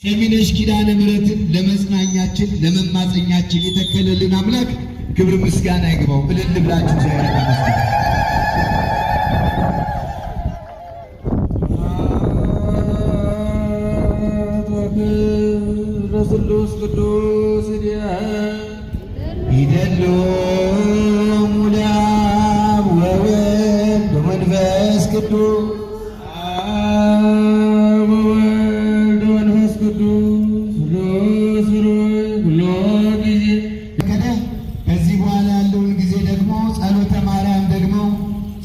ሰሚነሽ ኪዳነ ምሕረትን ለመጽናኛችን ለመማፀኛችን የተከለልን አምላክ ክብር ምስጋና ይግባው። እልል ብላችሁ እግዚአብሔር ይመስገን። ቅዱስ ቅዱስ ይደሎ ሙላ ወወልድ ወመንፈስ ቅዱስ ከዚህ በኋላ ያለውን ጊዜ ደግሞ ጸሎተ ማርያም ደግሞ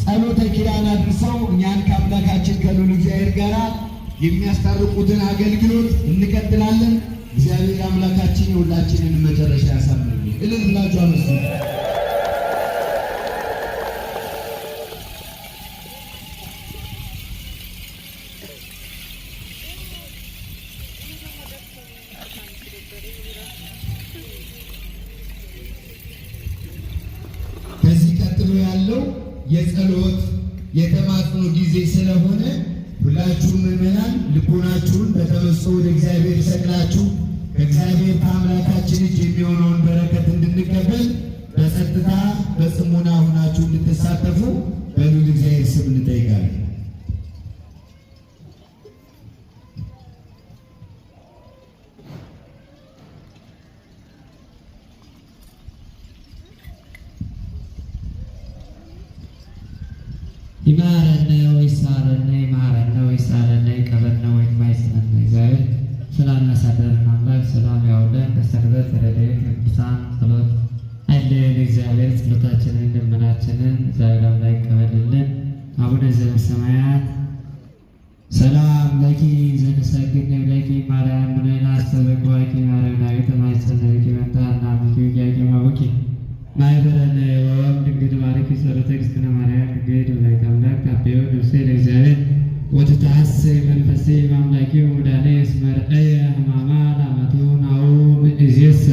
ጸሎተ ኪዳን አድርሰው እኛን ከአምላካችን ከልዑል እግዚአብሔር ጋር የሚያስታርቁትን አገልግሎት እንቀጥላለን። እግዚአብሔር አምላካችን የሁላችንን መጨረሻ ያሳምርልን። እልል ብላችሁ አመስግኑ። ከዚህ ቀጥሎ ያለው የጸሎት የተማጽኖ ጊዜ ስለሆነ ሁላችሁም ምዕመናን ልቦናችሁን በተመስጦ ወደ እግዚአብሔር ሰቅላችሁ ከእግዚአብሔር ከአምላካችን እጅ የሚሆነውን በረከት እንድንቀበል በጸጥታ በጽሞና ሁናችሁ እንድትሳተፉ በልዑል እግዚአብሔር ስም እንጠይቃለን። ይማረነ ወይሳረነ ይማረነ ወይሳረነ ይቀበልነ ወይማይስነነ እግዚአብሔር ስላናሳደረን አምላክ ሰላም ያውለን። በሰንበት ረድኤት ቅዱሳን ጸሎት አይለየን። እግዚአብሔር ጸሎታችንን ልመናችንን እግዚአብሔር አምላክ ይቀበልልን። አቡነ ዘበሰማያት ሰላም ለኪ ዘንሰግድ ለኪ ማርያም ምንና አስተበቅዋቂ ማርያም ናዊት ማይጸነቂ መጣ ናምኪ ያቂ ማውቂ ማይበረነ ወም ድንግል ማርያም ጸሎተ እግዝእትነ ማርያም ድንግል ወላዲተ አምላክ ታቤዮ ንጉሴ ለእግዚአብሔር ወትታሰይ መንፈሴ በአምላኬ ወዳኔ እስመርአየ ሕማማ ለአመቱ ናሁ እዜሰ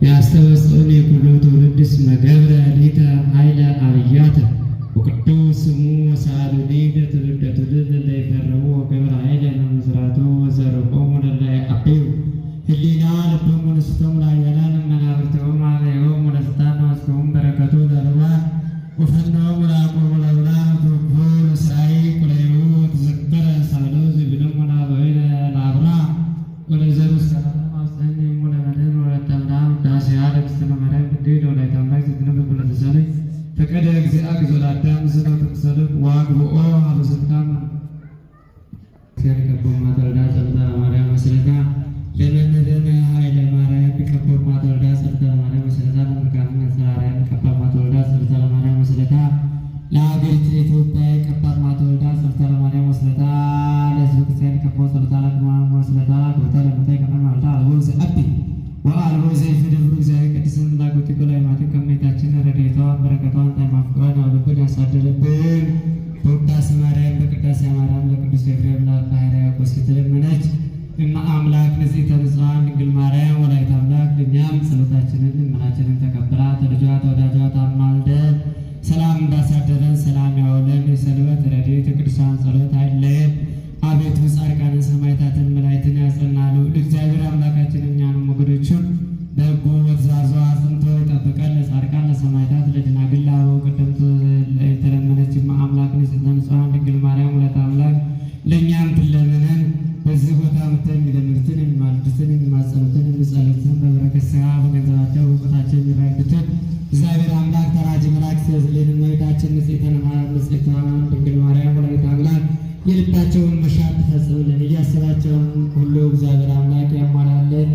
ያስተበጽኡን የኩሉ ትውልድ እስመ ገብረ ሊተ ኃይለ አብያተ ወቅዱስ ስሙ ወሳሉኒ ለትውልደ ትውልድ እለ ይፈርሁ ወገብረ ኃይለ ለመስራቱ ወዘርቆሙ ለእለ ይዐብዩ ህሊና ልቦሙ ንስቶሙ ለኃያላን መናብርቲሆሙ አበዮሙ ለስልጣን ወስከሙ በረከቱ ለርቡባን ወፈኖሙ ለአቁርቡ ለብርሃን ወትወክፉ ለእስራኤል ኩለዩ ተዘከረ ሳሎ ዝብሎሙ ለአበዊነ ለአብርሃም ወለዘሩ እስከ ለዓለም አብጽሕኒሙ ለመድኅን ወለተ አብርሃም ውዳሴሃ ለእግዝእትነ ማርያም ድንግል ወላዲተ አምላክ ዘትነብር ኩለተ ሰንይ ፈቀደ እግዚአ ግዞ ለአዳም ዝኖተ ተሰልፍ ወአግብኦ ሀበ ስልጣን ከርከቦ ማተወልዳ ጸሎተ ማርያም መስለታ ለመምህርነ ኃይለ ማርያም ከቦ ማተወልዳ ጸሎተ ማርያም መስለታ ለመካነ ማርያም ከቦ ማተወልዳ ጸሎተ ማርያም መስለታ ለሀገሪቱ ኢትዮጵያ ከቦ ማተወልዳ ጸሎተ ማርያም መስለታ ለሕዝበ ክርስቲያን ከቦ ጸሎተ ማርያም መስለታ ዶታ ለመታይ ከመ ማልታ አልቦ ዘአቢ ወአልቦ ዘይፍድብሩ እግዚአብሔር ቅድስት ላጎት ቆላይ ማቴ ከመይታችን ረድኤቷን በረከቷን ታማፍቀዋን አውልብን ያሳደረብን በውዳሴ ማርያም በቅዳሴ ማርያም ለቅዱስ ኤፍሬም ለአባ ሕርያቆስ የተለመነች እማ አምላክ ንጽሕተ ንጹሐን ድንግል ማርያም ወላዲተ አምላክ ለእኛም ጸሎታችንን ልመናችንን ተቀብላ ተልጇ ተወዳጇ ታማልደን ሰላም እንዳሳደረን ሰላም ያውለን። የሰንበት ረድኤት የቅዱሳን ጸሎት አይለየን። አቤቱ ጻድቃንን ሰማዕታትን መላእክትን ያጸናሉ። እግዚአብሔር አምላካችን እኛንም ወገኖቹን በሕጉ በትእዛዙ አጽንቶ ይጠብቀን። ለጻድቃን ለሰማዕታት ለደናግል ለአበው ቀደምት የተለመነች አምላክ ንጽሕተ ንጹሐን ድንግል ማርያም ወላዲተ አምላክ ለእኛም ትለመነን። በዚህ ቦታ ምተን የሚለምኑትን የሚማልዱትን የሚማጸኑትን የሚጸልዩትን በበረከት ሥጋ በገንዘባቸው በእውቀታቸው የሚራዱትን እግዚአብሔር አምላክ ተራጅ መላእክት ሲያዝልን እመቤታችን ንጽሕተ ድንግል ማርያም ወላዲተ አምላክ የልባቸውን መሻት ትፈጽምልን። እያሰባቸውን ሁሉ እግዚአብሔር አምላክ ያሟላልን።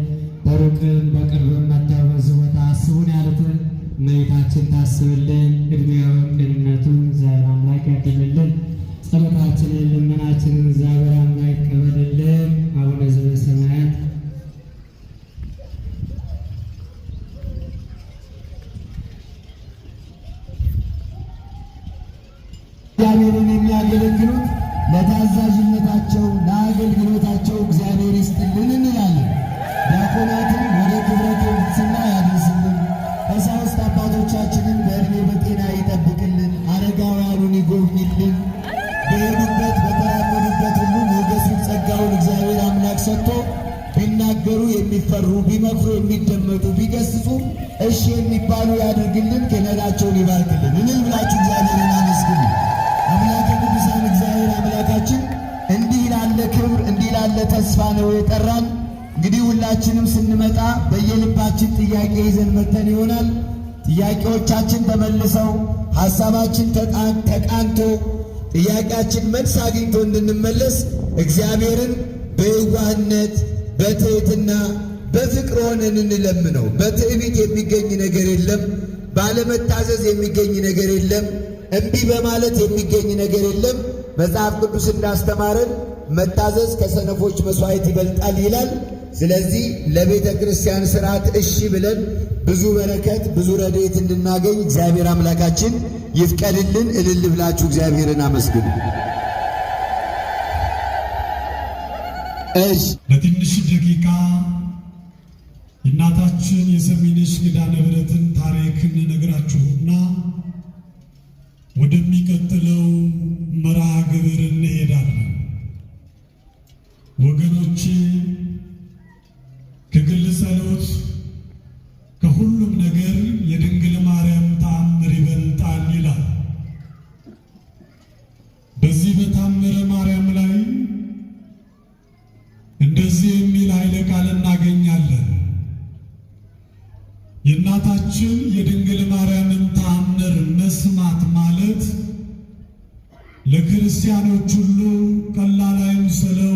በሩቅም በቅርብም መጥተው በዚህ ቦታ አስቡን ያሉትን እመቤታችን ታስብልን። እድሜውን ጤንነቱን እግዚአብሔር አምላክ ያድልልን። ጸሎታችንን ልመናችንን እግዚአብሔር አምላክ ይቀበልልን። አቡነ ዘበሰማያት እግዚአብሔርን የሚያገለግሉት ለታዛዥነታቸው ለአገልግሎታቸው እግዚአብሔር ይስጥልን እንላለን። ዲያቆናትን ወደ ክብረ ቅድስና ያደርስልን። ቀሳውስት አባቶቻችንን በዕድሜ በጤና ይጠብቅልን። አረጋውያኑን ይጎብኝልን። በሄዱበት በተራመዱበት ሁሉ ሞገስ የሚፈሩ ቢመክሩ የሚደመጡ ቢገስጹ እሺ የሚባሉ ያድርግልን፣ ክህነታቸውን ይባርክልን። እልል ብላችሁ እግዚአብሔርን አመስግኑ። አምላከ ቅዱሳን እግዚአብሔር አምላካችን እንዲህ ላለ ክብር እንዲህ ላለ ተስፋ ነው የጠራን። እንግዲህ ሁላችንም ስንመጣ በየልባችን ጥያቄ ይዘን መተን ይሆናል። ጥያቄዎቻችን ተመልሰው ሐሳባችን ተቃንቶ ጥያቄያችን መልስ አግኝቶ እንድንመለስ እግዚአብሔርን በየዋህነት በትሕትና በፍቅር ሆነን እንለምነው። በትዕቢት የሚገኝ ነገር የለም። ባለመታዘዝ የሚገኝ ነገር የለም። እምቢ በማለት የሚገኝ ነገር የለም። መጽሐፍ ቅዱስ እንዳስተማረን መታዘዝ ከሰነፎች መሥዋዕት ይበልጣል ይላል። ስለዚህ ለቤተ ክርስቲያን ሥርዓት እሺ ብለን ብዙ በረከት ብዙ ረድኤት እንድናገኝ እግዚአብሔር አምላካችን ይፍቀድልን። እልል ብላችሁ እግዚአብሔርን አመስግኑ። በትንሽ ደቂቃ የእናታችን የሰሚነሽ ኪዳነ ምሕረትን ታሪክ እንነግራችሁና ወደሚቀጥለው መርሃ ግብር እንሄዳለን። ወገኖቼ ከግል ጸሎት ከሁሉም ነገር የድንግል ማርያም ተአምር ይበልጣል ይላል። በዚህ በተአምረ ማርያም ላይ እንደዚህ የሚል ኃይለ ቃል እናገኛለን። የእናታችን የድንግል ማርያምን ተአምር መስማት ማለት ለክርስቲያኖች ሁሉ ቀላል አይምሰለው፣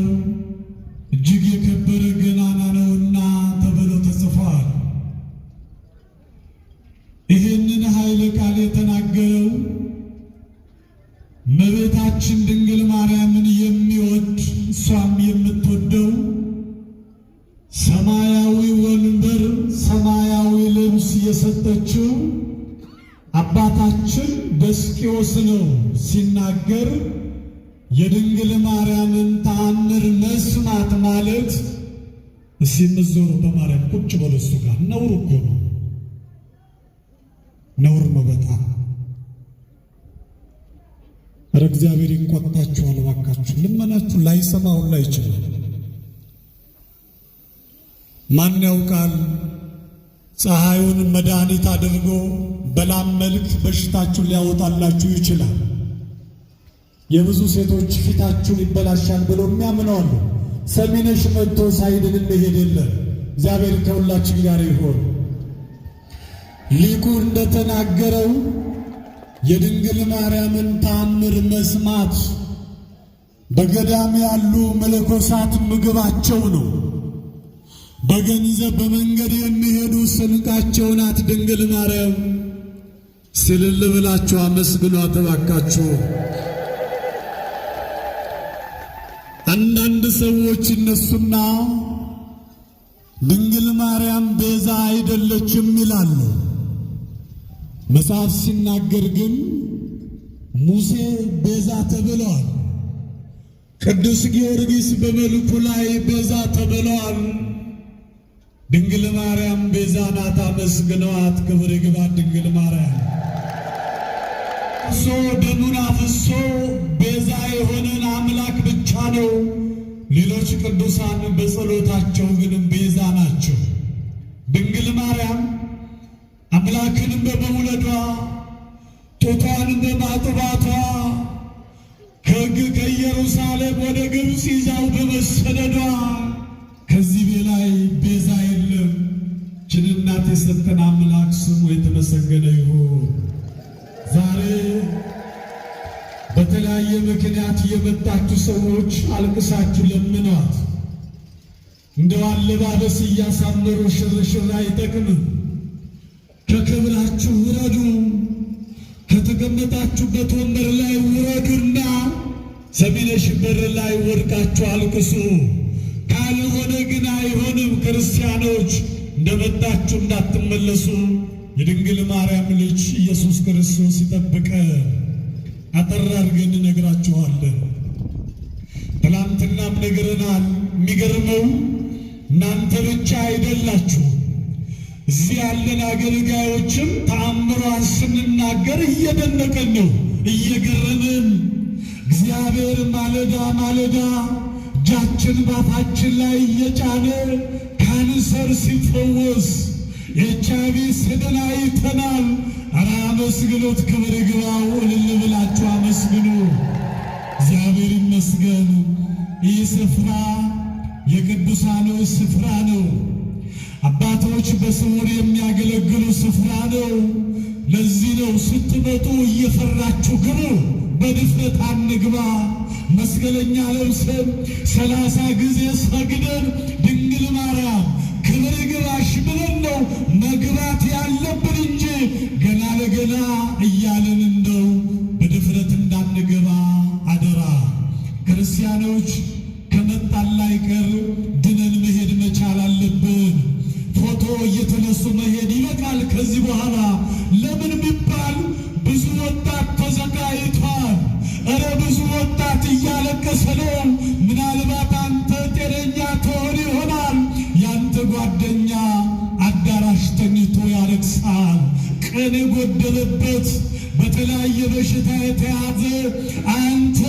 እጅግ የከበረ ገናና ነውና ተብሎ ተጽፏል። ይህንን ኃይለ ቃል የተናገረው እመቤታችን ድንግል ማርያምን የሚወድ እሷም የምትወደው ሰማያዊ ወንበር ሰማያዊ ልብስ የሰጠችው አባታችን ደስቅዮስ ነው። ሲናገር የድንግል ማርያምን ተአምር መስማት ማለት እስኪ የምትዞሩ በማርያም ቁጭ በሉ። እሱ ጋር ነውር እኮ ነው፣ ነውር ነው በጣም። ኧረ እግዚአብሔር ይንቆጣችኋል እባካችሁ። ልመናችሁ ላይሰማ ሁላ ይችላል። ማን ያውቃል? ፀሐዩን መድኃኒት አድርጎ በላም መልክ በሽታችሁን ሊያወጣላችሁ ይችላል። የብዙ ሴቶች ፊታችሁን ይበላሻል ብሎ የሚያምኑ አሉ። ሰሚነሽ መጥቶ ሳይድን እንሄድ የለም። እግዚአብሔር ከሁላችን ጋር ይሆን። ሊቁ እንደተናገረው የድንግል ማርያምን ተአምር መስማት በገዳም ያሉ መነኮሳት ምግባቸው ነው። በገንዘብ በመንገድ የሚሄዱ ስንቃቸው ናት ድንግል ማርያም። ስልል ብላችሁ አመስግኗት እባካችሁ። አንዳንድ ሰዎች እነሱና ድንግል ማርያም ቤዛ አይደለችም ይላሉ። መጽሐፍ ሲናገር ግን ሙሴ ቤዛ ተብለዋል። ቅዱስ ጊዮርጊስ በመልኩ ላይ ቤዛ ተብለዋል። ድንግል ማርያም ቤዛ ናት። አመስግነዋት። ክብር ይግባት ድንግል ማርያም። እሱ ደሙን አፍሶ ቤዛ የሆነን አምላክ ብቻ ነው። ሌሎች ቅዱሳን በጸሎታቸው ግን ቤዛ ናቸው። ድንግል ማርያም አምላክንም በመውለዷ ጡቷንም በማጥባቷ ከኢየሩሳሌም ወደ ግብፅ ይዛው በመሰደዷ ከዚህ በላይ ቤዛ የለም። ችን እናት የሰጠን አምላክ ስሙ የተመሰገነ ይሁን። ዛሬ በተለያየ ምክንያት የመጣችሁ ሰዎች አልቅሳችሁ ለምኗት። እንደው አለባበስ እያሳመሩ ሽርሽር አይጠቅምም። ከክብራችሁ ውረዱ። ከተቀመጣችሁበት ወንበር ላይ ውረዱና ሰሚነሽ በር ላይ ወድቃችሁ አልቅሱ። ካልሆነ ግን አይሆንም። ክርስቲያኖች እንደመጣችሁ እንዳትመለሱ። የድንግል ማርያም ልጅ ኢየሱስ ክርስቶስ ይጠብቀ። አጠር አድርገን እነግራችኋለን። ትናንትናም ነግረናል። የሚገርመው እናንተ ብቻ አይደላችሁ። እዚህ ያለን አገልጋዮችም ተአምሯን ስንናገር እየደነቀን ነው፣ እየገረምን እግዚአብሔር ማለዳ ማለዳ እጃችን ባፋችን ላይ እየጫነ ካንሰር ሲፈወስ ኤችአይቪ ሲድን አይተናል። ኧረ አመስግኑት፣ ክብር ይግባው። እልል ብላችሁ አመስግኑ። እግዚአብሔር ይመስገን። ይህ ስፍራ የቅዱሳኖች ስፍራ ነው። አባቶች በስውር የሚያገለግሉ ስፍራ ነው። ለዚህ ነው ስትመጡ እየፈራችሁ ግቡ፣ በድፍረት አንግባ። መስቀለኛ ለብሰን 30 ጊዜ ሰግደን ድንግል ማርያም ክብር ይግባሽ ብለን ነው መግባት ያለብን እንጂ ገና ለገና እያለን እንደው በድፍረት እንዳንገባ አደራ። ክርስቲያኖች ከመጣን ላይቀር ድነን መሄድ መቻል አለብን። ፎቶ እየተነሱ መሄድ ይበቃል ከዚህ በኋላ። ለምን ቢባል ብዙ ወጣት ተዘጋጅቷል። እረ ብዙ ወጣት እያለቀሰ ነው። ምናልባት አንተ ጤነኛ ትሆን ይሆናል፣ ያንተ ጓደኛ አዳራሽ ተኝቶ ያለቅሳል። ቀን የጎደለበት በተለያየ በሽታ የተያዘ አንተ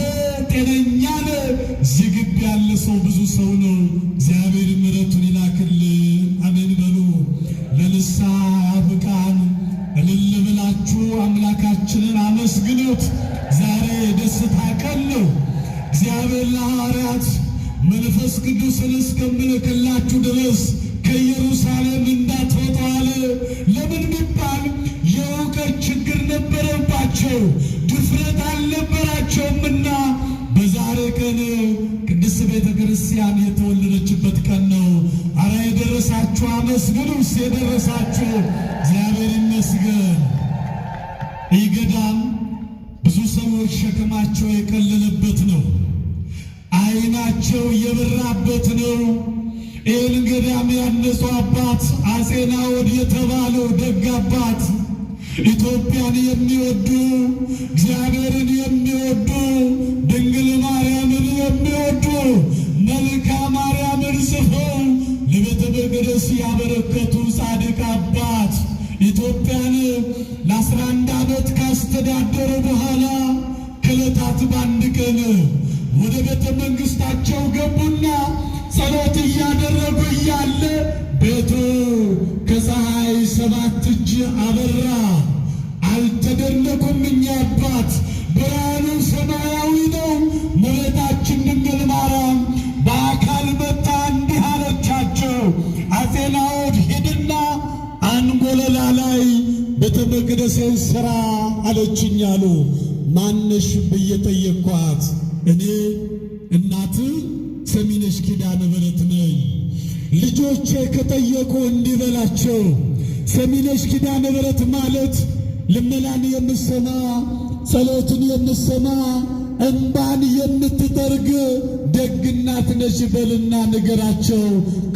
ጤነኛ ነህ። እዚህ ግቢ ያለ ሰው ብዙ ሰው ነው። እግዚአብሔር ምሕረቱን ይላክልን። አሜን በሉ። ለንስሐ ያብቃን። እልል ብላችሁ አምላካችንን አመስግኑት። ዛሬ የደስታ ቀን ነው። እግዚአብሔር ለሐዋርያት መንፈስ ቅዱስን እስከምልክላችሁ ድረስ ከኢየሩሳሌም እንዳትወጡ አለ። ለምን ቢባል የእውቀት ችግር ነበረባቸው፣ ድፍረት አልነበራቸውምና በዛሬ ቀን ቅድስት ቤተ ክርስቲያን የተወለደችበት ቀን ነው። አረ የደረሳችሁ አመስግኑስ። የደረሳችሁ እግዚአብሔር ይመስገን። ይህ ገዳም ብዙ ሰዎች ሸክማቸው የቀለለበት ነው። ዓይናቸው የበራበት ነው። ይህን ገዳም ያነጹ አባት አፄ ናዖድ የተባሉ ደግ አባት ኢትዮጵያን የሚወዱ እግዚአብሔርን የሚወዱ ድንግል ማርያምን የሚወዱ መልካ ማርያምን ጽፈው ለቤተ መቅደስ ያበረከቱ ጻድቅ አባት ኢትዮጵያን ለ11 ዓመት ካስተዳደሩ በኋላ ከዕለታት በአንድ ቀን ወደ ቤተ መንግሥታቸው ገቡና ጸሎት እያደረጉ እያለ ቤቱ ከፀሐይ 7 እጅ አበራ። አልተደነቁም። እኛ አባት ብርሃኑ ሰማያዊ ነው። እመቤታችን ድንግል ማርያም በአካል መጣ እንዲህ አለቻቸው፣ አፄ ናዖድ ሂድና አንጎለላ ላይ ቤተ መቅደሴን ሥራ አለችኝ አሉ። ማነሽ ብዬ ጠየቅኳት። እኔ እናት ሰሚነሽ ኪዳነ ምሕረት ነኝ። ልጆቼ ከጠየቁ እንዲበላቸው ሰሚነሽ ኪዳነ ምሕረት ማለት ልመናን የምሰማ ጸሎትን የምሰማ እንባን የምትጠርግ ደግ እናት ነች በልና ንገራቸው።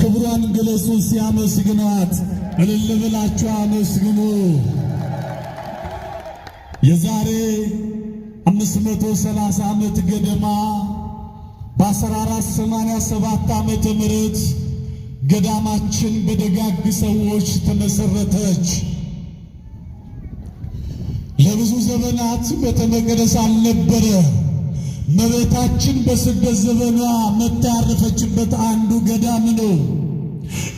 ክብሯን ግለጹ ሲያመስግኗት። እልል ብላችሁ አመስግኑ። የዛሬ 530 ዓመት ገደማ በ1487 ዓመተ ምህረት ገዳማችን በደጋግ ሰዎች ተመሰረተች። ለብዙ ዘመናት ቤተ መቅደስ አልነበረ። እመቤታችን በስደት ዘመኗ መታ ያረፈችበት አንዱ ገዳም ነው።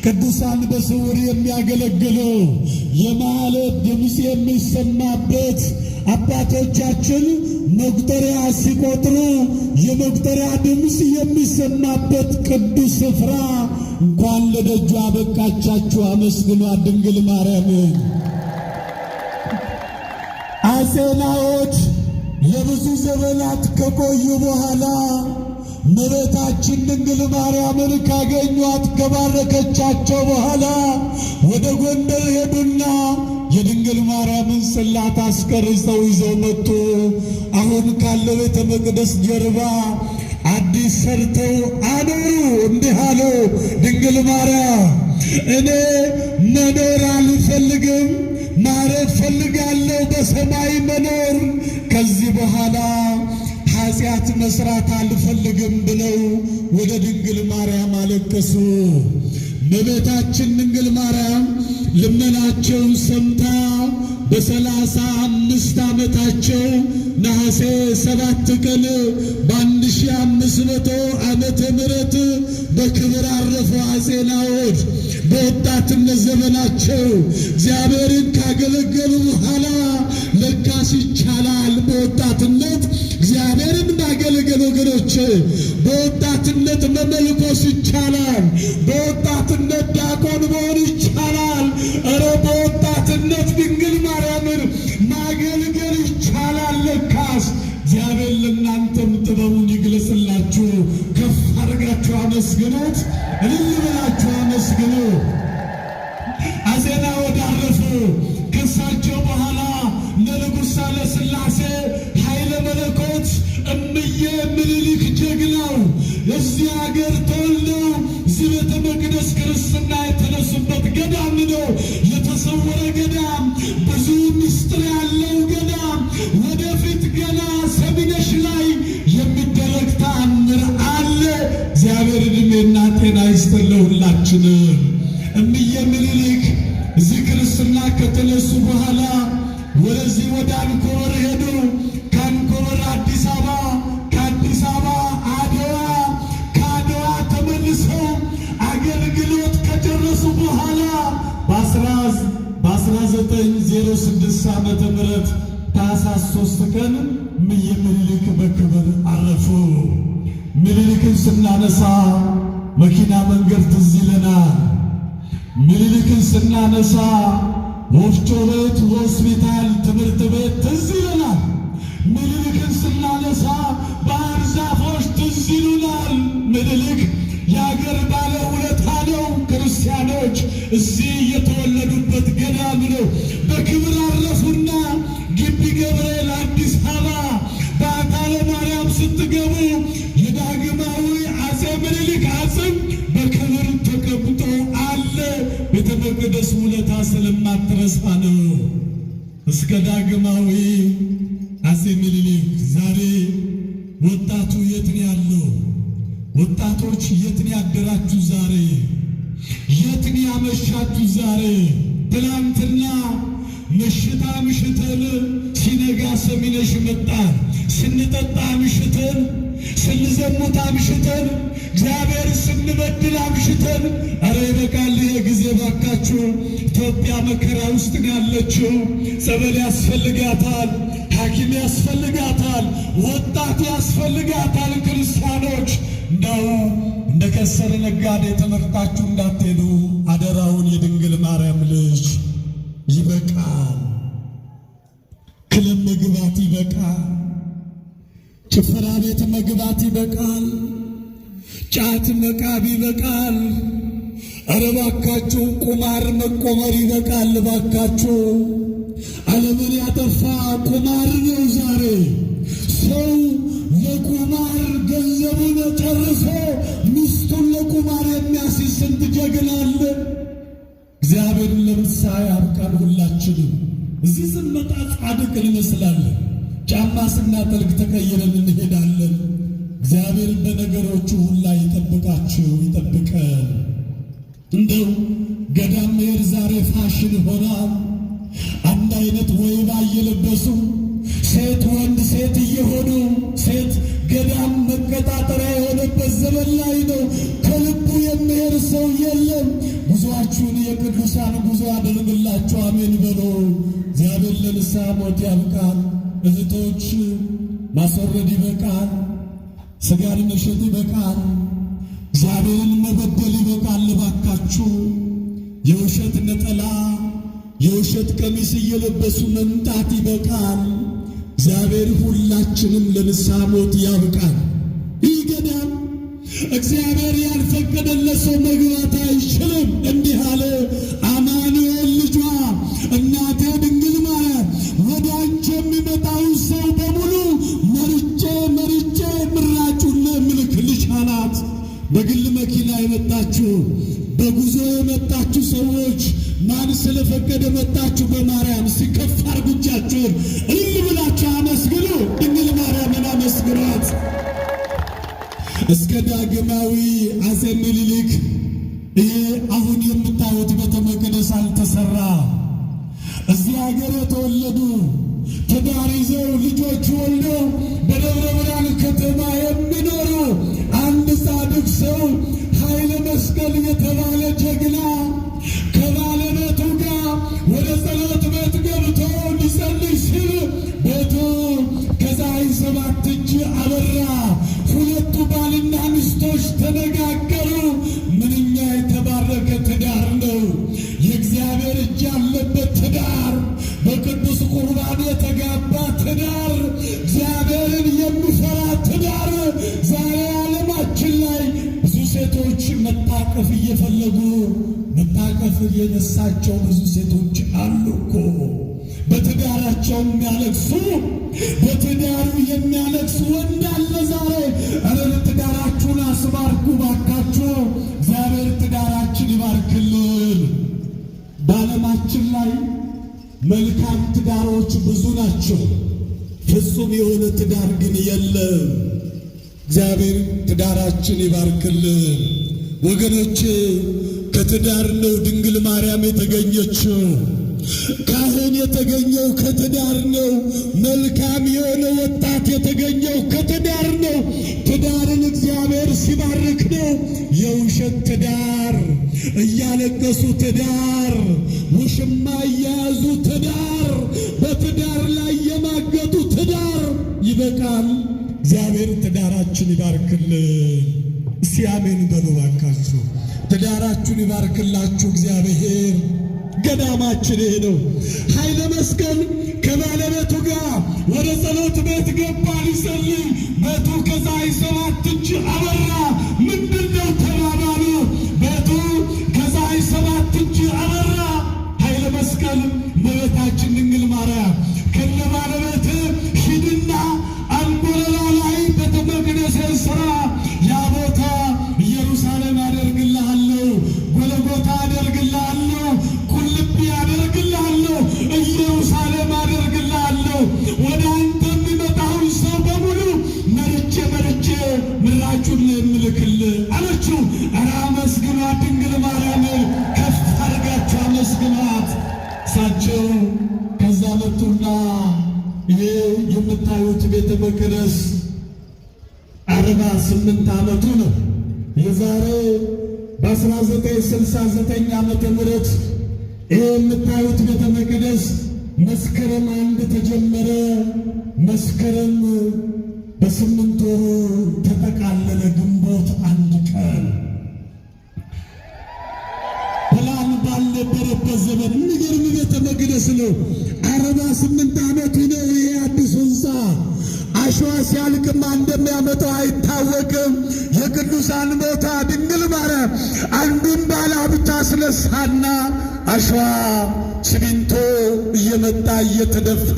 ቅዱሳን በስውር የሚያገለግሉ የማኅሌት ድምፅ የሚሰማበት አባቶቻችን መቁጠሪያ ሲቆጥሩ የመቁጠሪያ ድምፅ የሚሰማበት ቅዱስ ስፍራ እንኳን ለደጁ አበቃቻችሁ። አመስግኗ ድንግል ማርያምን። አፄ ናዖድ ለብዙ ዘመናት ከቆዩ በኋላ እመቤታችን ድንግል ማርያምን ካገኟት ከባረከቻቸው በኋላ ወደ ጎንደር ሄዱና የድንግል ማርያምን ጽላት አስቀርጸው ይዘው መጡ። አሁን ካለው ቤተ መቅደስ ጀርባ አዲስ ሰርተው አኖሩ። እንዲህ አሉ፣ ድንግል ማርያም እኔ መኖር አልፈልግም፣ ማረፍ ፈልጋለሁ፣ በሰማይ መኖር። ከዚህ በኋላ ኃጢአት መስራት አልፈልግም ብለው ወደ ድንግል ማርያም አለቀሱ። እመቤታችን ድንግል ማርያም ልመናቸውን ሰምታ በ35 ዓመታቸው ነሐሴ 7 ቀን በ1500 ዓመተ ምህረት በክብር አረፉ አፄ ናዖድ። በወጣትነት ዘመናቸው እግዚአብሔርን ካገለገሉ በኋላ ለካስ ይቻላል በወጣትነት እግዚአብሔርን ማገልገል ወገኖች፣ በወጣትነት መመልኮስ ይቻላል። በወጣትነት ዲያቆን መሆን ይቻላል። ኧረ በወጣትነት ድንግል ማርያምን ማገልገል ይቻላል። ለካስ እግዚአብሔር ለእናንተም ጥበቡን ይግለጽላችሁ። ከፍ አድርጋችሁ አመስግኑት። እልል ብላችሁ አመስግኑ። አፄ ናዖድ አረፉ። ከእሳቸው በኋላ ንጉሥ ሳህለ ሥላሴ ኃይለ መለኮት እምዬ ምኒልክ ጀግናው እዚህ አገር ተወልደው እዚህ ቤተ መቅደስ ክርስትና የተነሱበት ገዳም ነው። የተሰወረ ገዳም፣ ብዙ ምስጢር ያለው ገዳም፣ ወደፊት ገና ሰሚነሽ ላይ የሚደረግ ተአምር አለ። እግዚአብሔር ዕድሜና ጤና ይስጥልን ለሁላችንም። እምዬ ምኒልክ እዚህ ክርስትና ከተነሱ በኋላ ወደዚህ ወደ አንኮበር ሄዱ። ከአንኮበር አዲስ አበባ፣ ከአዲስ አበባ አድዋ፣ ከአድዋ ተመልሰው አገልግሎት ከጨረሱ በኋላ በ1906 ዓመተ ምህረት ታኅሳስ 3 ቀን እምዬ ምኒልክ በክብር አረፉ። ምኒልክን ስናነሳ መኪና መንገድ ትዝ ይለናል። ምኒልክን ስናነሳ ወፍጮ ቤት፣ ሆስፒታል፣ ትምህርት ቤት ትዝ ይለናል። ምኒልክን ስናነሳ ባህር ዛፎች ትዝ ይሉናል። ምኒልክ የአገር ባለውለታ ነው። ክርስቲያኖች እዚህ የተወለዱበት ገዳም ነው። በክብር አረፉና ግቢ ገብርኤል አዲስ አበባ በአካለ ማርያም ስትገቡ የዳግማዊ አፄ ምኒልክ አጽም በክብር ተቀምጦ አለ። ቤተ መቅደስ ውለታ ስለማትረሳ ነው። እስከ ዳግማዊ አፄ ምኒልክ ዛሬ ወጣቱ የት ነው ያለው? ወጣቶች የት ነው ያደራችሁ? ዛሬ የት ነው ያመሻችሁ? ዛሬ ትናንትና ምሽታ ምሽተን ሲነጋ ሰሚነሽ መጣን። ስንጠጣ ምሽተን፣ ስንዘሙት አምሽተን፣ እግዚአብሔር ስንበድል አምሽተን። አረ ይበቃል ይሄ ጊዜ ባካችሁ። ኢትዮጵያ መከራ ውስጥ ነው ያለችው። ጸበል ያስፈልጋታል፣ ሐኪም ያስፈልጋታል፣ ወጣት ያስፈልጋታል። ክርስቲያኖች እንደው እንደ ከሰረ ነጋዴ ተመርጣችሁ እንዳትሄዱ አደራውን። የድንግል ማርያም ልጅ ይበቃል። ክለብ መግባት ይበቃል። ጭፈራ ቤት መግባት ይበቃል። ጫት መቃብ ይበቃል። ኧረ ባካችሁ ቁማር መቆመር ይበቃል። ባካችሁ ዓለምን ያጠፋ ቁማር ነው ዛሬ። ሰው ለቁማር ገንዘቡን ጨርሶ ሚስቱን ለቁማር የሚያስይዝ ስንት ጀግና አለ። እግዚአብሔርን ለምሳሌ ያብቃን። ሁላችንም እዚህ ስንመጣ ጻድቅ እንመስላለን። ጫማ ስናጠልቅ ተቀይረን እንሄዳለን። እግዚአብሔር በነገሮቹ ሁላ ይጠብቃችሁ፣ ይጠብቀን። እንደው ገዳም መሄድ ዛሬ ፋሽን ሆኗል። አንድ አይነት ወይባ እየለበሱ ሴት ወንድ ሴት እየሆኑ ሴት ገዳም መቀጣጠሪያ የሆነበት ዘመን ላይ ነው። ከልቡ የሚሄድ ሰው የለም። ጉዞአችሁን የቅዱሳን ጉዞ አድርግላችሁ። አሜን በሎ። እግዚአብሔር ለንስሐ ሞት ያብቃል። እህቶች ማስወረድ ይበቃል። ሥጋን መሸጥ ይበቃል። እግዚአብሔርን መበደል ይበቃል። እባካችሁ የውሸት ነጠላ የውሸት ቀሚስ እየለበሱ መምጣት ይበቃል። እግዚአብሔር ሁላችንም ለንስሐ ሞት ያብቃል። ይህ ገዳም እግዚአብሔር ያልፈቀደለት ሰው መግባት አይችልም። እንዲህ አለ አማኑኤል ልጇ እናቴ ድንግል ማርያም፣ ወደ አንቺ የሚመጣውን ሰው በሙሉ መርጬ ምራጩን ምልክልሽ አላት። በግል መኪና የመጣችሁ በጉዞ የመጣችሁ ሰዎች ማን ስለፈቀደ መጣችሁ? በማርያም ሲከፍ አርጉጃችሁን እልል ብላችሁ አመስግኑ። ድንግል ማርያምን አመስግኗት። እስከ ዳግማዊ አፄ ምኒልክ ይህ አሁን የምታዩት ቤተ መቅደስ አልተሰራ። እዚህ ሀገር የተወለዱ ትዳር ይዘው ልጆች ወልደው በደብረ ብርሃን ከተማ የሚኖሩ አንድ ጻድቅ ሰው ኃይለ መስቀል የተባለ ጀግና ከባለቤቱ ጋር ወደ ጸሎት ቤት ገብቶ ሊጸልይ ሲል ቤቱ ከፀሐይ 7 እጅ አበራ። ሁለቱ ባልና ሚስቶች ተነጋገሩ። ምንኛ የተባረከ ትዳር ነው! የእግዚአብሔር እጅ ያለበት ትዳር፣ በቅዱስ ቁርባን የተጋባ ትዳር፣ እግዚአብሔርን የሚፈራ ትዳር። ዛሬ ዓለማችን ላይ ብዙ ሴቶች መታቀፍ እየፈለጉ መታቀፍ እየነሳቸው ብዙ ሴቶች አሉ እኮ። በትዳራቸው የሚያለቅሱ በትዳሩ የሚያለቅሱ ወንድ አለ ዛሬ። ኧረ ትዳራችሁን አስባርኩ ባካችሁ። እግዚአብሔር ትዳራችን ይባርክልን። በዓለማችን ላይ መልካም ትዳሮች ብዙ ናቸው። ፍጹም የሆነ ትዳር ግን የለም። እግዚአብሔር ትዳራችን ይባርክልን። ወገኖቼ ከትዳር ነው ድንግል ማርያም የተገኘችው። ካህን የተገኘው ከትዳር ነው። መልካም የሆነ ወጣት የተገኘው ከትዳር ነው። ትዳርን እግዚአብሔር ሲባርክ ነው። የውሸት ትዳር፣ እያለቀሱ ትዳር፣ ውሽማ እያያዙ ትዳር፣ በትዳር ላይ የማገጡ ትዳር ይበቃል። እግዚአብሔር ትዳራችን ይባርክልን። እስቲ አሜን በሉ ባካችሁ። ትዳራችሁን ይባርክላችሁ እግዚአብሔር። ገዳማችን ይሄ ነው። ኃይለ መስቀል ከባለቤቱ ጋር ወደ ጸሎት ቤት ገባ ሊጸልይ። ቤቱ ከፀሐይ 7 እጅ አበራ። ምንድነው ተባባሉ። ቤቱ ከፀሐይ 7 እጅ አበራ። ኃይለ መስቀል እመቤታችን ድንግል ማርያም ከነ ባለቤት ሂድና አንጎለላ ላይ ቤተ መቅደስ ሥራ፣ ያ ቦታ ኢየሩሳሌም አደርግልሃለሁ፣ ጎልጎታ አደርግልሃለሁ፣ ቁልቢ አደርግልሃለሁ፣ ኢየሩሳሌም አደርግልሃለሁ። ወደ አንተ የሚመጣውን ሰው በሙሉ መርጬ ምራጩን የምልክልህ አለችው። ኧረ አመስግኗት ድንግል ማርያምን፣ ከፍ አድርጋችሁ አመስግኗት። እሳቸው ከዛ መጡና ይሄ የምታዩት ቤተ መቅደስ 48 ዓመቱ ነው። የዛሬ በ1969 ዓመተ ምህረት ይሄ የምታዩት ቤተ መቅደስ መስከረም 1 ተጀመረ። መስከረም በ8 ወሩ ተጠቃለለ። ግንቦት 1 ቀን ፕላን ባልነበረበት ዘመን የሚገርም ቤተ መቅደስ ነው። 48 ዓመቱ ነው። ይሄ አዲሱ ሕንፃ አሸዋ ሲያልቅማ እንደሚያመጣው አይታወቅም። የቅዱሳን ቦታ ድንግል ማርያም አንዱን ባለ ሀብት አስነሳና አሸዋ ሲሚንቶ እየመጣ እየተደፋ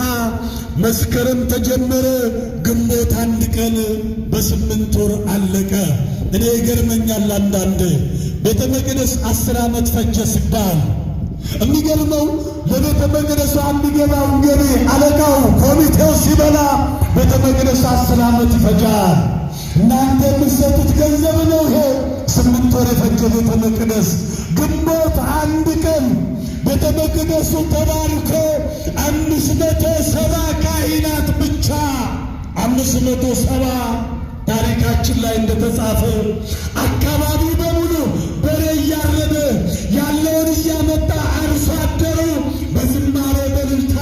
መስከረም ተጀመረ። ግንቦት 1 ቀን በ8 ወር አለቀ። እኔ ይገርመኛል አንዳንዴ ቤተ መቅደስ 10 ዓመት ፈጀ ሲባል የሚገርመው ለቤተ መቅደሱ የሚገባውን ገቢ አለቃው ኮሚቴው ሲበላ ቤተ መቅደስ 10 ዓመት ይፈጃል። እናንተ የምትሰጡት ገንዘብ ነው። ይሄ 8 ወር የፈጀ ቤተ መቅደስ ግንቦት 1 ቀን ቤተ መቅደሱ ተባርኮ 570 ካህናት ብቻ 570 ታሪካችን ላይ እንደተጻፈ አካባቢ በሙሉ በሬ እያረደ ያለውን እያመጣ አርሶ አደሩ በዝማሬ በእልልታ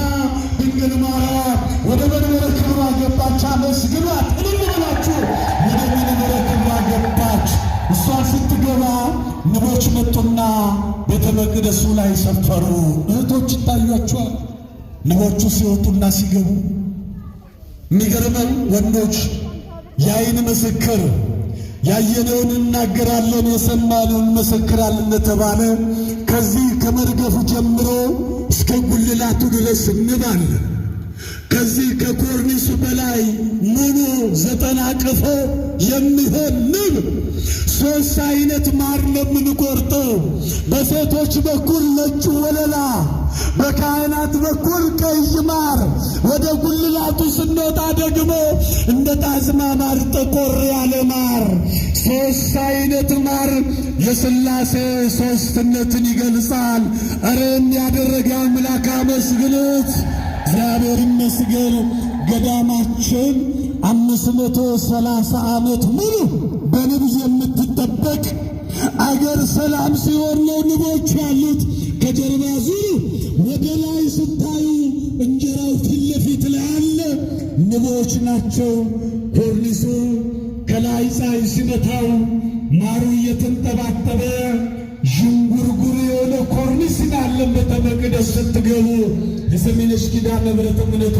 ድንግል ማርያም ወደ መንበረ ክብሯ ገባች። አመስግኗት እልል ብላችሁ ወደ መንበረ ክብሯ ገባች። እሷን ስትገባ ንቦች መጡና ቤተ መቅደሱ ላይ ሰፈሩ። እህቶች ይታያቸዋል። ንቦቹ ሲወጡና ሲገቡ የሚገርመው ወንዶች የዓይን ምስክር ያየነውን እናገራለን የሰማነውን መሰክራለን እንደተባለ ከዚህ ከመርገፉ ጀምሮ እስከ ጉልላቱ ድረስ ንብ አለ። ከዚህ ከኮርኒሱ በላይ ሙሉ 90 ቀፎ የሚሆን ንብ። 3 አይነት ማር ነው የምንቆርጠው። በሴቶች በኩል ነጩ ወለላ፣ በካህናት በኩል ቀይ ማር፣ ወደ ጉልላቱ ስንወጣ ደግሞ እንደ ጣዝማ ማር ጠቆር ያለ ማር። 3 አይነት ማር የሥላሴ ሦስትነትን ይገልጻል። እረም ያደረገ አምላክ አመስግኑት። እግዚአብሔር ይመስገን። ገዳማችን 530 ዓመት ሙሉ በንብ የምትጠበቅ አገር ሰላም ሲሆን ነው ንቦች ያሉት። ከጀርባ ዙሩ ወደ ላይ ስታዩ እንጀራው ፊት ለፊት ላይ አለ፣ ንቦች ናቸው። ኮርኒሱ ከላይ ፀሐይ ሲመታው ማሩ እየተንጠባጠበ ዥንጉርጉር የሆነ ኮርኒስ አለን። ቤተ መቅደስ ስትገቡ የሰሚነሽ ኪዳነ ምሕረት እምነቷ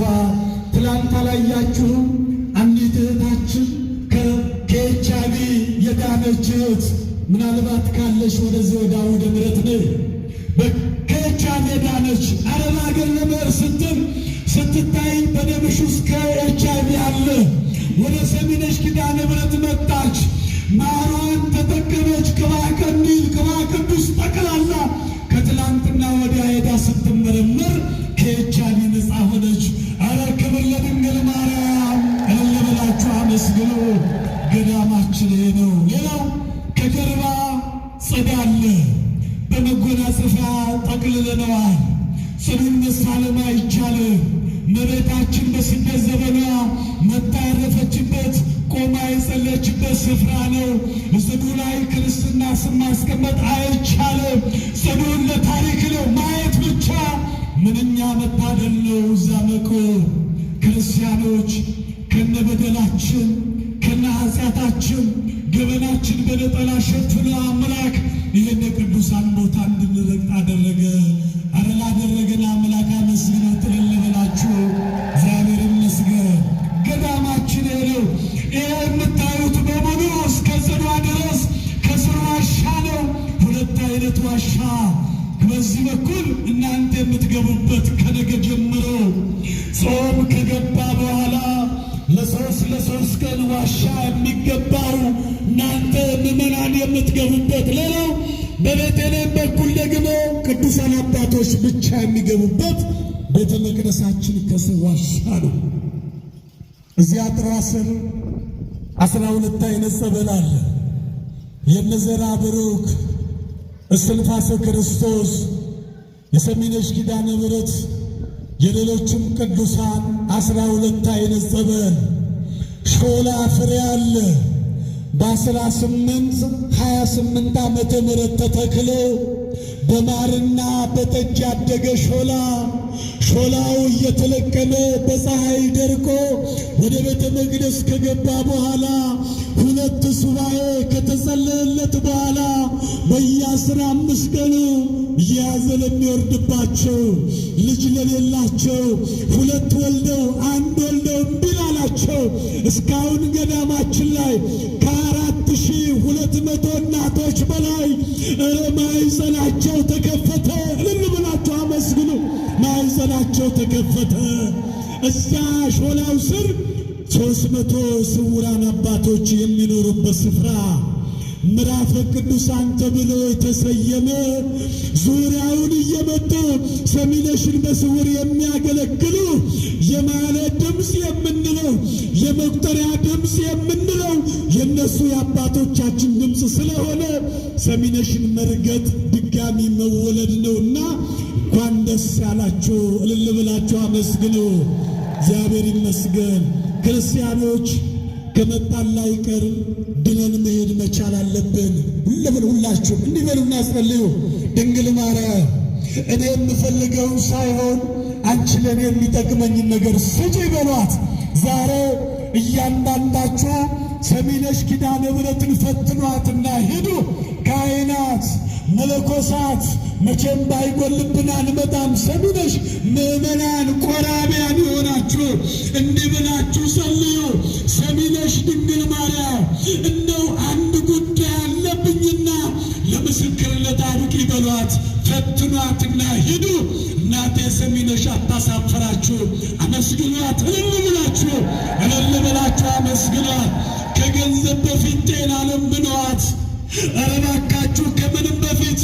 ትላንት አላያችሁ? አንዲት እህታችን ከኤችአይቪ የዳነች እህት ምናልባት ካለሽ ወደዚህ ወደ አውደ ምሕረት ነው። ከኤችአይቪ የዳነች አረብ ሀገር ለመሄድ ስትታይ በደምሽ ውስጥ ከኤችአይቪ አለ። ወደ ሰሚነሽ ኪዳነ ምሕረት መጣች። ማሯን ተጠቀመች። ቅባ ቀንዲል ቅባ ቅዱስ ጠቅላላ ከትላንትና ወዲያ ሄዳ ስትመረመር ከኤችአይቪ ነፃ ሆነች። አረ ክብር ለድንግል ማርያም! እልል ብላችሁ አመስግኑ። ገዳማችን ይሄ ነው። ሌላው ከጀርባ ጽድ አለ። በመጎናጸፊያ ጠቅልለነዋል። ጽዱን መሳለም አይቻልም። እመቤታችን በስደት ዘመኗ መታ ያረፈችበት ቆማ የጸለችበት ስፍራ ነው። ጽዱ ላይ ክርስትና ስም ማስቀመጥ አይቻልም። ጽዱን ለታሪክ ነው ማየት ብቻ ምንኛ መታደል ነው። እዛ መቆም ክርስቲያኖች ከነ በደላችን ከነ ኃጢአታችን ገበናችን በነጠላ ሸፍኖ አምላክ ይህን ቅዱሳን ቦታ እንድንረግጥ አደረገ። አረ ላደረገን አምላክ አመስግኑት። እልል ብላችሁ እግዚአብሔር ይመስገን። ገዳማችን ነው። ይህ የምታዩት በሙሉ እስከ ጽዷ ድረስ ከስር ዋሻ ነው። ሁለት አይነት ዋሻ በዚህ በኩል እናንተ የምትገቡበት ከነገ ጀምሮ ጾም ከገባ በኋላ ለሶስት ቀን ዋሻ የሚገባው እናንተ ምዕመናን የምትገቡበት። ሌላው በቤተልሔም በኩል ደግሞ ቅዱሳን አባቶች ብቻ የሚገቡበት ቤተ መቅደሳችን ከስር ዋሻ ነው። እዚያ አጥሯ ስር 12 አይነት ጸበል አለ። የነ ዘርዓ ብሩክ፣ እስትንፋሰ ክርስቶስ፣ የሰሚነሽ ኪዳነ ምሕረት የሌሎችም ቅዱሳን 12 አይነት ጸበል። ሾላ ፍሬ አለ። በ1828 ዓመተ ምህረት ተተክሎ በማርና በጠጅ ያደገ ሾላው እየተለቀመ በፀሐይ ደርቆ ወደ ቤተ መቅደስ ከገባ በኋላ 2 ሱባኤ ከተጸለየለት በኋላ በየ15 ቀኑ እየያዘ ለሚወርድባቸው ልጅ ለሌላቸው 2 ወልደው 1 ወልደው እምቢ ላላቸው እስካሁን ገዳማችን ላይ ከ4200 እናቶች በላይ ማኅፀናቸው ተከፈተ። እልል ብላችሁ አመስግኑ። ማኅፀናቸው ተከፈተ። እዛ ሾላው ስር 300 ስውራን አባቶች የሚኖሩበት ስፍራ ምዕራፈ ቅዱሳን ተብሎ የተሰየመ ዙሪያውን እየመጡ ሰሚነሽን በስውር የሚያገለግሉ የማኅሌት ድምፅ የምንለው የመቁጠሪያ ድምፅ የምንለው የእነሱ የአባቶቻችን ድምፅ ስለሆነ ሰሚነሽን መርገጥ ድጋሚ መወለድ ነውና እንኳን ደስ ያላችሁ። እልል ብላችሁ አመስግኑ። እግዚአብሔር ይመስገን። ክርስቲያኖች ከመጣን ላይቀር ድነን መሄድ መቻል አለብን። ሁላችሁም እንዲህ በሉና ጸልዩ። ድንግል ማርያም እኔ የምፈልገውን ሳይሆን አንቺ ለእኔ የሚጠቅመኝን ነገር ስጪ በሏት። ዛሬ እያንዳንዳችሁ ሰሚነሽ ኪዳነ ምሕረትን ፈትኗትና ሂዱ። ካህናት መነኮሳት መቼም ባይጎልብን አንመጣም። ሰሚነሽ ምዕመናን ቆራቢያን የሆናችሁ እንዲህ ብላችሁ ጸልዩ። ሰሚነሽ ድንግል ማርያም እንደው አንድ ጉዳይ አለብኝና ለምስክርነት አብቂ በሏት። ፈትኗትና ሂዱ። እናቴ ሰሚነሽ አታሳፍራችሁ። አመስግኗት። እልል ብላችሁ አመስግኗት። ከገንዘብ በፊት ጤና ለምኗት። ኧረ እባካችሁ ከምንም በፊት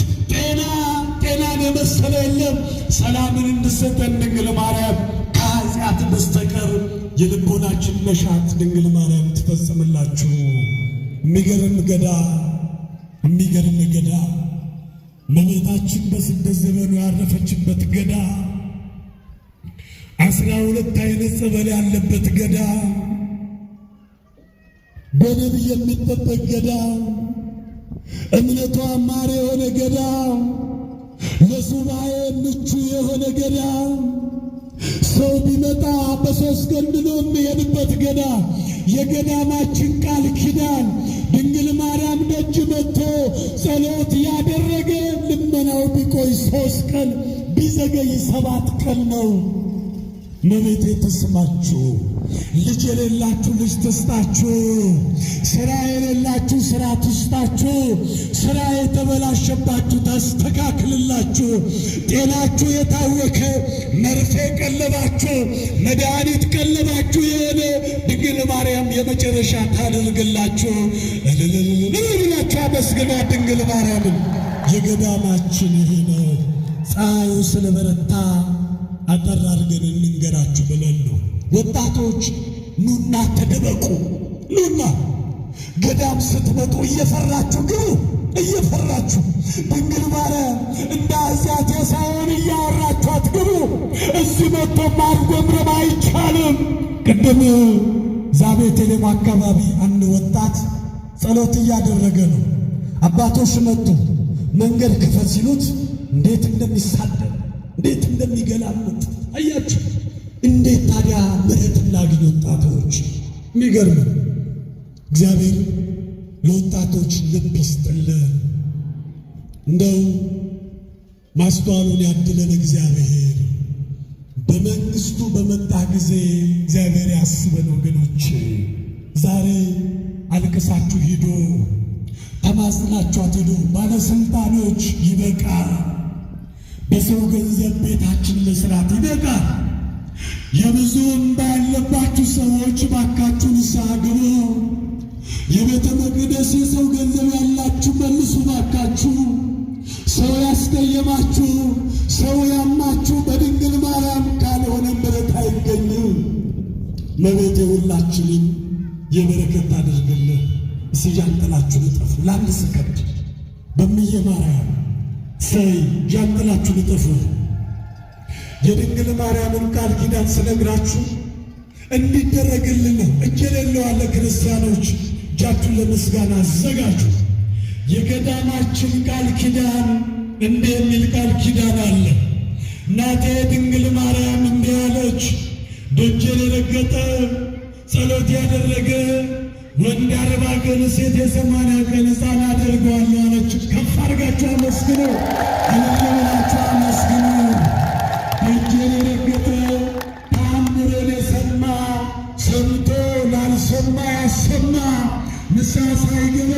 ጤናን የመሰለ የለም። ሰላምን እንድሰጠን ድንግል ማርያም ከኃጢአት በስተቀር የልቦናችን መሻት ድንግል ማርያም ትፈጽምላችሁ። የሚገርም ገዳ እመቤታችን በስደት ዘመኑ ያረፈችበት ገዳ 12 አይነት ጸበል ያለበት ገዳም፣ በንብ የሚጠበቅ ገዳም፣ እምነቷ ማር የሆነ ገዳም፣ ለሱባኤ ምቹ የሆነ ገዳም፣ ሰው ቢመጣ በሶስት ቀን ብሎ የሚሄድበት ገዳም፣ የገዳማችን ቃል ኪዳን ድንግል ማርያም ደጅ መጥቶ ጸሎት ያደረገ ልመናው ቢቆይ 3 ቀን ቢዘገይ 7 ቀን ነው። እመቤቴ ትስማችሁ። ልጅ የሌላችሁ ልጅ ትስጣችሁ። ስራ የሌላችሁ ስራ ትስጣችሁ። ስራ የተበላሸባችሁ ታስተካክልላችሁ። ጤናችሁ የታወከ መርፌ ቀለባችሁ፣ መድኃኒት ቀለባችሁ የሆነ ድንግል ማርያም የመጨረሻ ታደርግላችሁ። እልልልልላችሁ አመስግኗት ድንግል ማርያምን። የገዳማችን ይሄ ነው። ፀሐዩ ስለበረታ አጠር አድርገን እንንገራችሁ ብለን ነው። ወጣቶች ኑና ተደበቁ። ኑና ገዳም ስትመጡ እየፈራችሁ ግቡ። እየፈራችሁ ድንግል ማርያም እንደ አዛቴ ሳይሆን እያወራችሁ አትግቡ። እዚህ መጥቶ ማርጎምረም አይቻልም። ቅድም ዛቤቴሌም አካባቢ አንድ ወጣት ጸሎት እያደረገ ነው። አባቶች መጡ። መንገድ ክፈት ሲሉት እንዴት እንደሚሳደብ እንዴት እንደሚገላምጥ አያችሁ። እንዴት ታዲያ ምሕረት እናግኝ ወጣቶች? የሚገርም እግዚአብሔር ለወጣቶች ልብ ይስጥልን። እንደው ማስተዋሉን ያድለን እግዚአብሔር። በመንግስቱ በመጣ ጊዜ እግዚአብሔር ያስበን ወገኖች። ዛሬ አልቅሳችሁ ሂዱ፣ ተማጽናችሁ አትሂዱ። ባለስልጣኖች ይበቃ። በሰው ገንዘብ ቤታችን መስራት ይበቃል። የብዙ እንባ ያለባችሁ ሰዎች ባካችሁ ንስሐ ግቡ። የቤተ መቅደስ የሰው ገንዘብ ያላችሁ መልሱ ባካችሁ። ሰው ያስቀየማችሁ፣ ሰው ያማችሁ በድንግል ማርያም ካልሆነ ምሕረት አይገኝም። እመቤቴ ሁላችንም የበረከት አድርግልን። እስቲ ጃንጥላችሁን እጠፉ ለአንድ ሰከንድ በእምዬ ማርያም ሰይ ጃንጥላችሁን እጠፉ። የድንግል ማርያምን ቃል ኪዳን ስነግራችሁ እንዲደረግልን ነው። እጅ የሌለው አለ ክርስቲያኖች እጃችሁን ለምስጋና አዘጋጁ። የገዳማችን ቃል ኪዳን እንዲህ የሚል ቃል ኪዳን አለ። እናቴ ድንግል ማርያም እንዲህ አለች፣ ደጄን የረገጠ ጸሎት ያደረገ ወንድ 40 ቀን ሴት 80 ቀን ሕፃን አደርገዋለሁ አለች። ከፍ አድርጋችሁ አመስግኑ፣ እልልላችሁ አመስግኑ። ደጄን የረገጠ ተአምሬን የሰማ ሰምቶ ላልሰማ ያሰማ ንስሐ ሳይገባ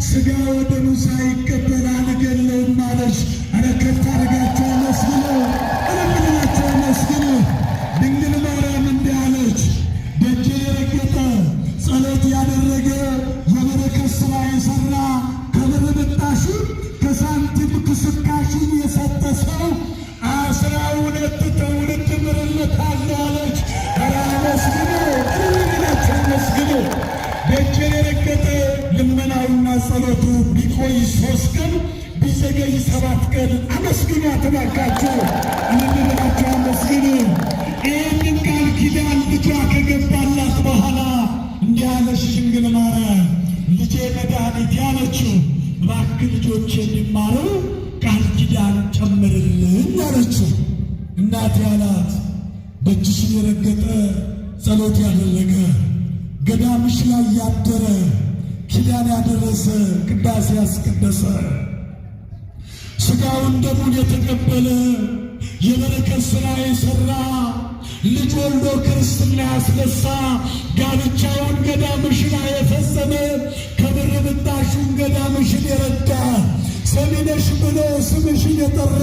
ሥጋ ወደሙ ሳይቀበል አልገለውም አለች። ኧረ ከፍ አድርጋችሁ አመስግኑ፣ እልልላችሁ አመስግኑ። ድንግል ማርያም እንዲህ አለች፣ ደጄን የረገጠ ጸሎት ያደረገ የበረከት ሥራ የሠራ ከብር ብጣሹ ከሳንቲም ክስካሹን የሰጠ ሰው 12 ትውልድ ምርለታለሁ አለች። ኧረ አመስግኑ፣ እልልላችሁ አመስግኑ። ደጄን የረገጠ ልመናውና ጸሎቱ ቢቆይ 3 ቀን ቢዘገይ 7 ቀን አመስግኗት እባካችሁ፣ እልልላችሁ አመስግኑ። ይህንን ቃል ኪዳን ልጇ ከገባላት በኋላ እንዲህ አለች ድንግል ማርያም፣ ልጄ መድኃኒት ያለችው እባክህ ልጆቼ እንዲማሩ ቃል ኪዳን ጨምርልኝ አለችው። እናት ያላት ደጅሽን የረገጠ ጸሎት ያደረገ ገዳምሽ ላይ ያደረ ኪዳን ያደረሰ ቅዳሴ ያስቀደሰ ሥጋውን ደሙን የተቀበለ የበረከት ሥራ የሠራ ልጅ ወልዶ ክርስትና ያስነሳ ጋብቻውን ገዳምሽን የፈጸመ ከብር ብጣሹን ገዳምሽን የረዳ ሰሚነሽ ብሎ ስምሽን የጠራ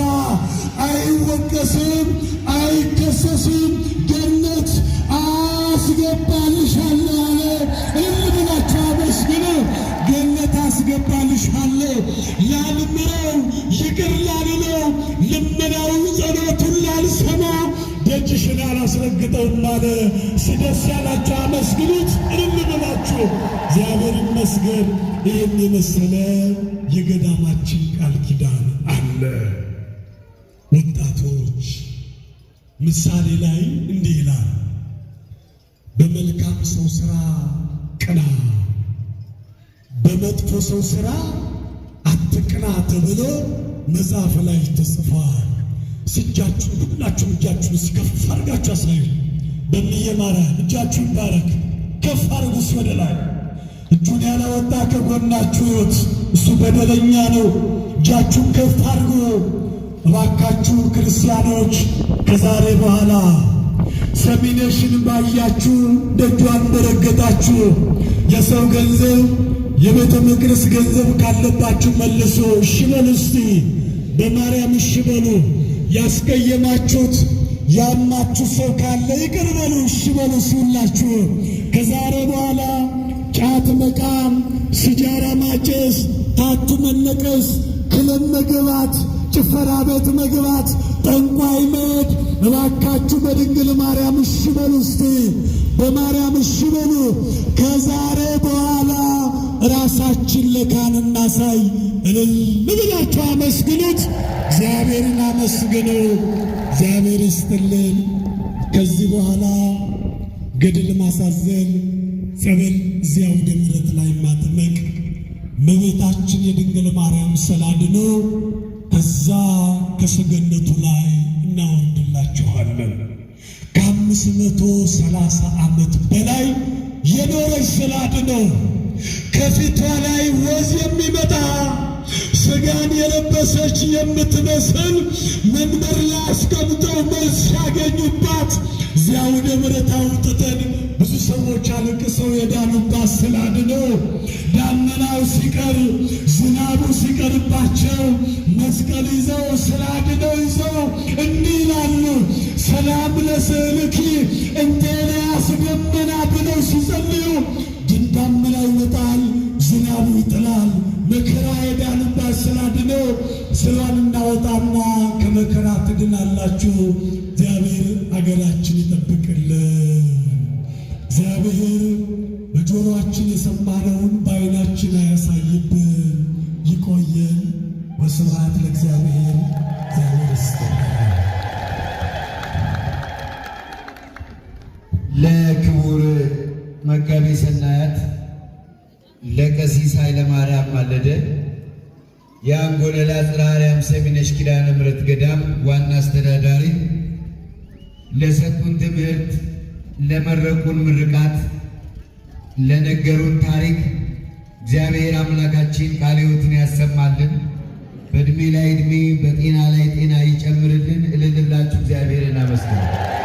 አይወቀስም፣ አይከሰስም፣ ገነት አስገባልሻለሁ አለ። እልልላችሁ አመስግኑ። ገነት አስገባልሻለሁ። ላልምረው ይቅር ላልለው ልመናውን ጸሎቱን ላልሰማ ደጅሽን አላስረግጠውም አለ። ደስ ያላችሁ አመስግኑት፣ እልል ብላችሁ እግዚአብሔር ይመስገን። ይህን የመሰለ የገዳማችን ቃል ኪዳን አለ። ወጣቶች ምሳሌ ላይ እንዲህ ይላል፣ በመልካም ሰው ሥራ ቅና፣ በመጥፎ ሰው ሥራ አትቅና ተብሎ መጽሐፍ ላይ ተጽፏል። እጃችሁን ሁላችሁም እጃችሁን ከፍ አድርጋችሁ አሳዩ። በሚየማራ እጃችሁ ይባረክ። ከፍ አድርጉ ወደ ላይ። እጁን ያላወጣ ከጎናችሁ ይወት፣ እሱ በደለኛ ነው። እጃችሁን ከፍ አድርጉ እባካችሁ ክርስቲያኖች። ከዛሬ በኋላ ሰሚነሽን ባያችሁ ደጇን በረገጣችሁ የሰው ገንዘብ የቤተ መቅደስ ገንዘብ ካለባችሁ መልሶ እሺ በሉ። እስቲ በማርያም እሺ በሉ። ያስቀየማችሁት ያማችሁ ሰው ካለ ይቅር በሉ፣ እሺ በሉ ሁላችሁ። ከዛሬ በኋላ ጫት መቃም፣ ሲጃራ ማጨስ፣ ታቱ መነቀስ፣ ክለብ መግባት፣ ጭፈራ ቤት መግባት፣ ጠንቋይ መሄድ እባካችሁ በድንግል ማርያም እሺ በሉ። እስቲ በማርያም እሺ በሉ። ከዛሬ በኋላ ራሳችን ለካህን እናሳይ። እልል ብላችሁ አመስግኑት። እግዚአብሔርን አመስግኑ። እግዚአብሔር ይስጥልን። ከዚህ በኋላ ገድል ማሳዘን፣ ጸበል እዚያው ወደ ምሕረት ላይ ማጥመቅ እመቤታችን የድንግል ማርያም ሰላድኖ ከዛ ከሰገነቱ ላይ እናወርድላችኋለን። ከ530 ዓመት በላይ የኖረች ሰላድኖ ከፊቷ ላይ ወዝ የሚመጣ ሥጋን የለበሰች የምትመስል መንበር ላይ አስቀምጠው መልስ ያገኙባት እዚያ ወደ ምሕረት አውጥተን ብዙ ሰዎች አልቅሰው የዳኑባት ሰላድኖ ዳመናው ሲቀር ዝናቡ ሲቀርባቸው መስቀል ይዘው ሰላድኖ ይዘው እንዲህ ይላሉ፣ ሰላም ለስዕልኪ እንተ ኤልያስ ደመና ብለው ሲጸልዩ ዳመና ይመጣል፣ ዝናቡ ይጥላል። መከራ የዳኑባት ሰላድኖ ስሯን እናወጣና ከመከራ ትድናላችሁ። እግዚአብሔር አገራችን ይጠብቅልን። እግዚአብሔር በጆሮአችን የሰማነውን በዓይናችን አያሳይብን። ይቆየን። ወስብሐት ለእግዚአብሔር። እግዚአብሔር ይስጥልን። ለክቡር መጋቤ ሰናያት ለቀሲስ ኃይለ ማርያም ማለደ የአንጎለላ ጽርሐ አርያም ሰሚነሽ ኪዳነ ምሕረት ገዳም ዋና አስተዳዳሪ ለሰጡን ትምህርት፣ ለመረቁን ምርቃት፣ ለነገሩን ታሪክ እግዚአብሔር አምላካችን ቃለ ሕይወትን ያሰማልን፣ በዕድሜ ላይ ዕድሜ፣ በጤና ላይ ጤና ይጨምርልን። እልልላችሁ እግዚአብሔርን አመስግኑ።